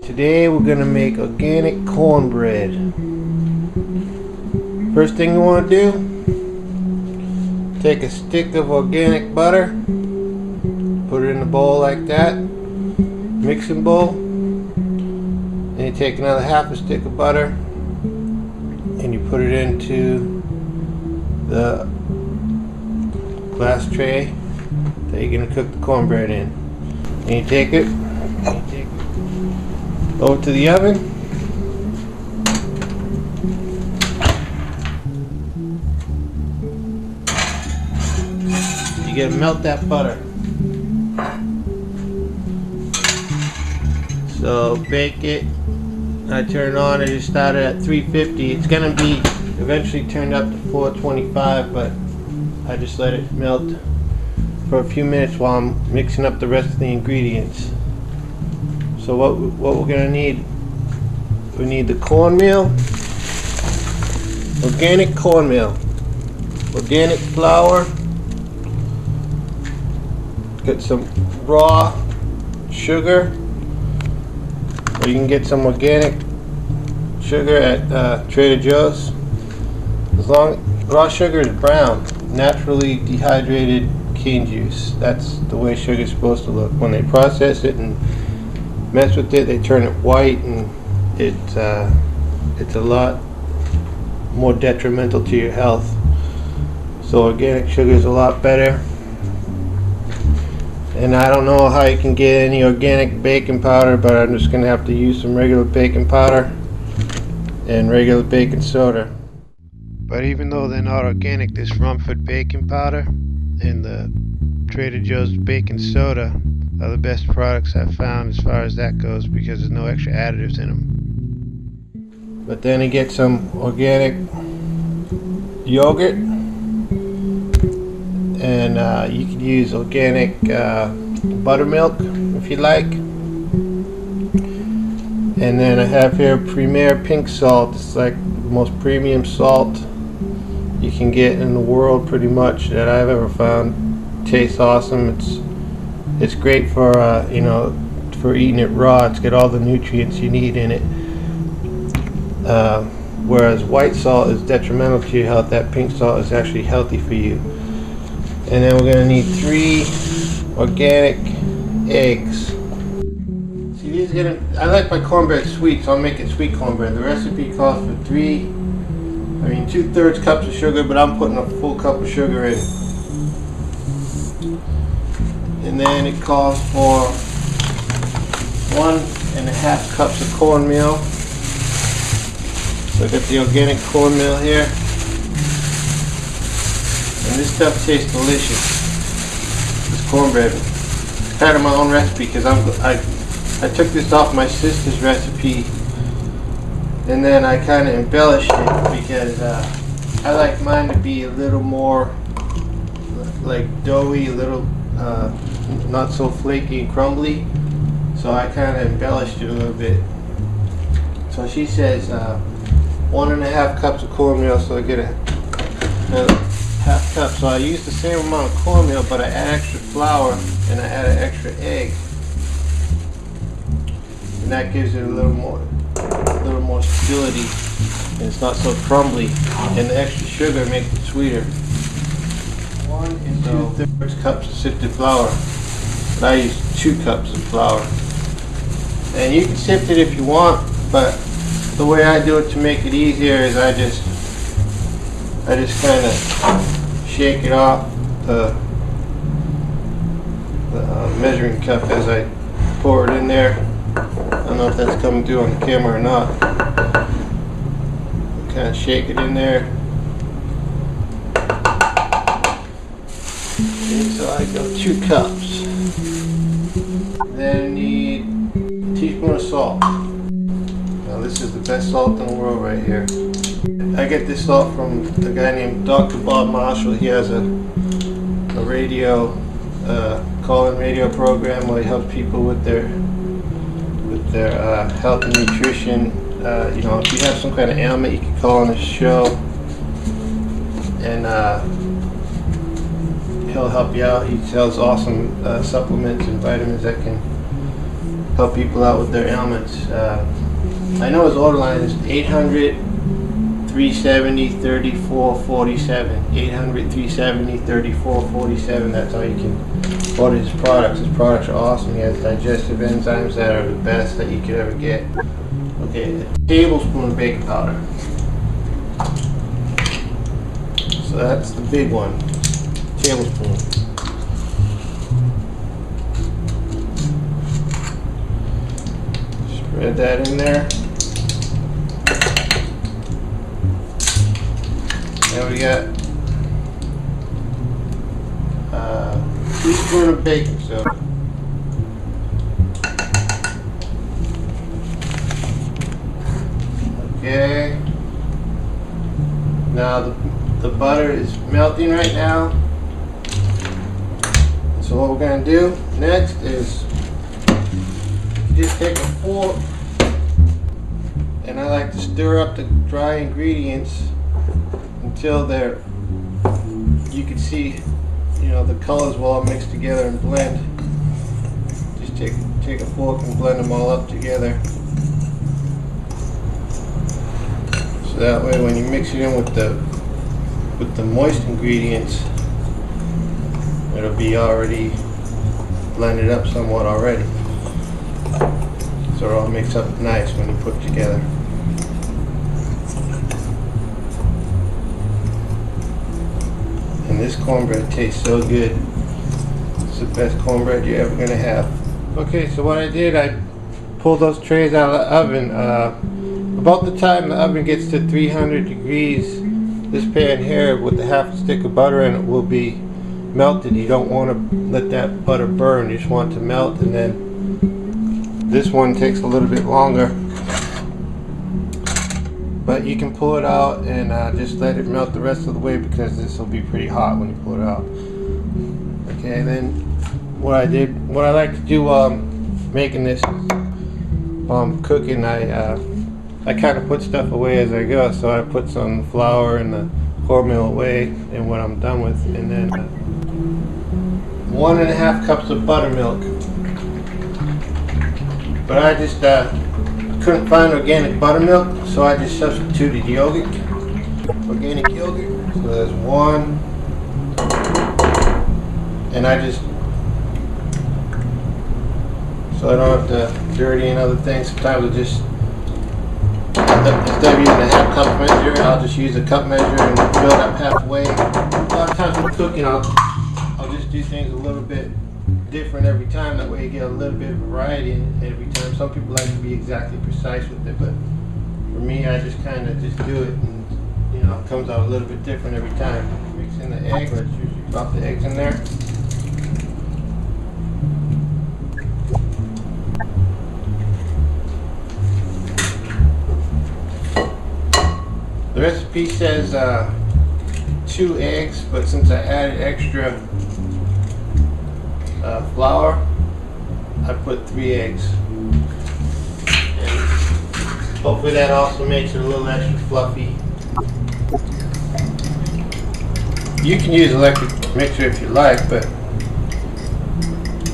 Today we're gonna make organic cornbread. First thing you want to do, take a stick of organic butter, put it in a bowl like that, mixing bowl. Then you take another half a stick of butter and you put it into the glass tray that you're gonna cook the cornbread in. And you take it over to the oven. You gotta melt that butter. So bake it. I turn it on. I just started at 350. It's gonna be eventually turned up to 425, but I just let it melt for a few minutes while I'm mixing up the rest of the ingredients. So what we're gonna need, we need the cornmeal, organic cornmeal, organic flour, get some raw sugar, or you can get some organic sugar at Trader Joe's. As long raw sugar is brown, naturally dehydrated cane juice. That's the way sugar is supposed to look. When they process it and mess with it, they turn it white, and it's a lot more detrimental to your health. So organic sugar is a lot better. And I don't know how you can get any organic baking powder, but I'm just gonna have to use some regular baking powder and regular baking soda. But even though they're not organic, this Rumford baking powder and the Trader Joe's baking soda are the best products I've found as far as that goes, because there's no extra additives in them. But then you get some organic yogurt, and you can use organic buttermilk if you like. And then I have here Premier Pink Salt. It's like the most premium salt you can get in the world, pretty much, that I've ever found. Tastes awesome. It's great for for eating it raw. It's got all the nutrients you need in it. Whereas white salt is detrimental to your health, that pink salt is actually healthy for you. And then we're gonna need 3 organic eggs. See, these are I like my cornbread sweet, so I'll make it sweet cornbread. The recipe calls for 2/3 cups of sugar, but I'm putting a full cup of sugar in. And then it calls for 1.5 cups of cornmeal. So I got the organic cornmeal here. And this stuff tastes delicious. This cornbread. It's kind of my own recipe, because I took this off my sister's recipe, and then I kind of embellished it, because I like mine to be a little more like doughy, a little not so flaky and crumbly. So I kind of embellished it a little bit. So she says 1.5 cups of cornmeal, so I get a half cup. So I use the same amount of cornmeal, but I add extra flour and I add an extra egg, and that gives it a little more stability, and it's not so crumbly. And the extra sugar makes it sweeter. 1 2/3 cups of sifted flour, but I use 2 cups of flour. And you can sift it if you want, but the way I do it to make it easier is I just kind of shake it off the measuring cup as I pour it in there. I don't know if that's coming through on the camera or not. Kind of shake it in there. And so I go 2 cups. Then I need a teaspoon of salt. Now this is the best salt in the world right here. I get this salt from a guy named Dr. Bob Marshall. He has a radio, call-in radio program where he helps people with their health and nutrition. If you have some kind of ailment, you can call on his show, and he'll help you out. He sells awesome supplements and vitamins that can help people out with their ailments. I know his order line is 800 370 3447. 800 370 3447. That's how you can order his products. His products are awesome. He has digestive enzymes that are the best that you could ever get. Okay, a tablespoon of baking powder. So that's the big one. Tablespoon. Spread that in there. Then we got a teaspoon of baking soda. Okay. Now the butter is melting right now. So what we're going to do next is just take a fork, and I like to stir up the dry ingredients until you can see, the colors will all mix together and blend. Just take a fork and blend them all up together. So that way when you mix it in with the moist ingredients, it'll be already blended up somewhat already. So it all mixes up nice when you put it together. And this cornbread tastes so good. It's the best cornbread you're ever gonna have. Okay, so what I did, I pulled those trays out of the oven. About the time the oven gets to 300 degrees, this pan here with the half a stick of butter in it will be melted. You don't want to let that butter burn. You just want it to melt, and then this one takes a little bit longer. But you can pull it out and just let it melt the rest of the way, because this will be pretty hot when you pull it out. Okay, then what I like to do while I'm making this, while I'm cooking, I kind of put stuff away as I go. So I put some flour and the cornmeal away, and when I'm done with, and then 1.5 cups of buttermilk. But I just couldn't find organic buttermilk, so I just substituted yogurt, organic yogurt. So there's one, and so I don't have to dirty and other things. Sometimes I just, instead of using a half cup measure, I'll just use a cup measure and fill it up halfway. A lot of times when I'm cooking, I'll just do things a little bit different every time. That way you get a little bit of variety in it every time. Some people like to be exactly precise with it, but for me, I just kind of just do it, and it comes out a little bit different every time. Mix in the egg. Let's usually drop the eggs in there. The recipe says 2 eggs, but since I added extra flour, I put 3 eggs. And hopefully that also makes it a little extra fluffy. You can use electric mixer if you like, but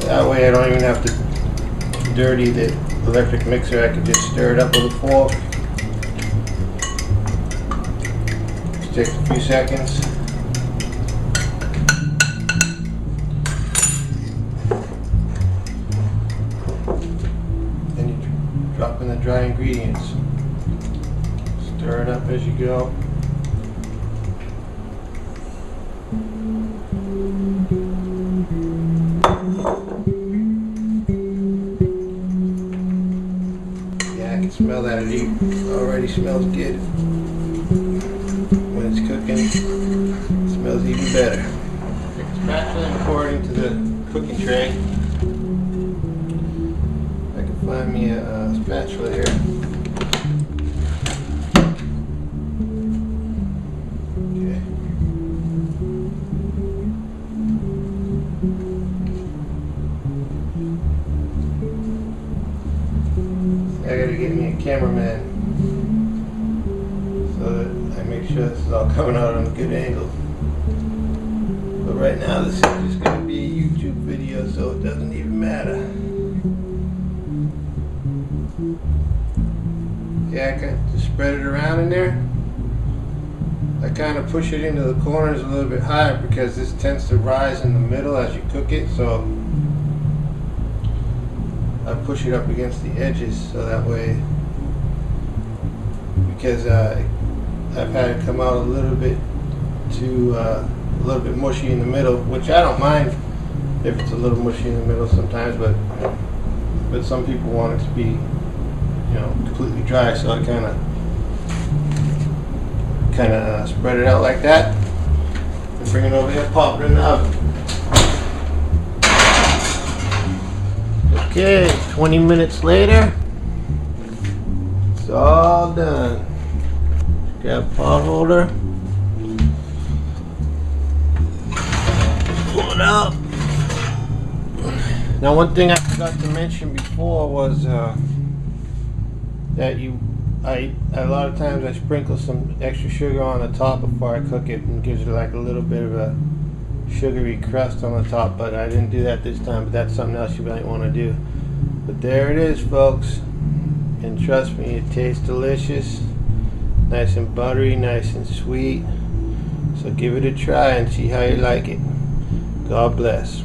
that way I don't even have to dirty the electric mixer. I can just stir it up with a fork. Just takes a few seconds. Drop in the dry ingredients. Stir it up as you go. Yeah, I can smell that. It already smells good. When it's cooking, it smells even better. Take the spatula and pour it into the cooking tray. Find me a spatula here. Okay. I gotta get me a cameraman so that I make sure this is all coming out on a good angle. But right now this is just gonna be a YouTube video, so it doesn't even matter. Yeah, I kind of just spread it around in there. I kind of push it into the corners a little bit higher because this tends to rise in the middle as you cook it, so I push it up against the edges so that way, because I've had it come out a little bit mushy in the middle, which I don't mind if it's a little mushy in the middle sometimes, but some people want it to be, you know, completely dry, so I kind of spread it out like that and bring it over here, pop it in the oven. Okay, 20 minutes later, it's all done. Grab a pot holder, pull it out. Now, one thing I forgot to mention before was that a lot of times I sprinkle some extra sugar on the top before I cook it, and gives it like a little bit of a sugary crust on the top, but I didn't do that this time, but that's something else you might want to do. But there it is, folks, and trust me, it tastes delicious, nice and buttery, nice and sweet. So give it a try and see how you like it. God bless.